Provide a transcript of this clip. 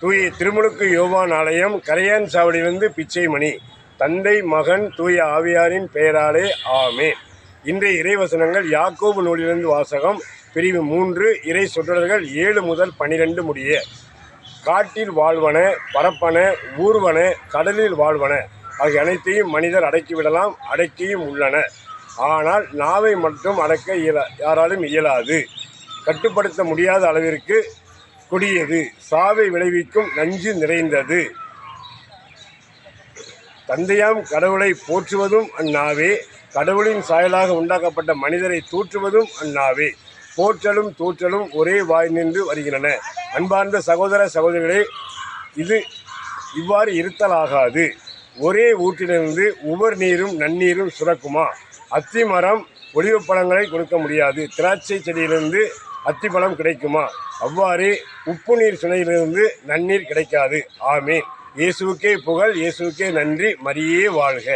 தூய திருமுழுக்கு யோவான் ஆலயம், கரையான் சாவடியிலிருந்து பிச்சைமணி. தந்தை, மகன், தூய ஆவியாரின் பெயராலே ஆமென். இன்றைய இறைவசனங்கள் யாக்கோபு நூலிலிருந்து வாசகம். பிரிவு 3, இறை சொற்றொடர்கள் 7 முதல் 12 முடிய. காட்டில் வாழ்வன, பரப்பன, ஊர்வன, கடலில் வாழ்வன ஆகிய அனைத்தையும் மனிதர் அடக்கிவிடலாம், அடக்கியும் உள்ளன. ஆனால் நாவை மட்டும் அடக்க யாராலும் இயலாது. கட்டுப்படுத்த முடியாத அளவிற்கு கொடியது, சாவை விளைவிக்கும், நஞ்சு நிறைந்தது. தந்தையாம் கடவுளை போற்றுவதும் அந்நாவே, கடவுளின் சாயலாக உண்டாக்கப்பட்ட மனிதரை தூற்றுவதும் அந்நாவே. போற்றலும் தூற்றலும் ஒரே வாய் நின்று வருகின்றன. அன்பார்ந்த சகோதர சகோதரிகளே, இது இவ்வாறு இருத்தலாகாது. ஒரே ஊற்றிலிருந்து உவர் நீரும் நன்னீரும் சுரக்குமா? அத்தி மரம் ஒலிவப்பழங்களை கொடுக்க முடியாது. திராட்சை செடியிலிருந்து அத்திப்பழம் கிடைக்குமா? அவ்வாறே உப்பு நீர் சுனையிலிருந்து நன்னீர் கிடைக்காது. ஆமேன். இயேசுவுக்கே புகழ், இயேசுவுக்கே நன்றி. மரியே வாழ்க.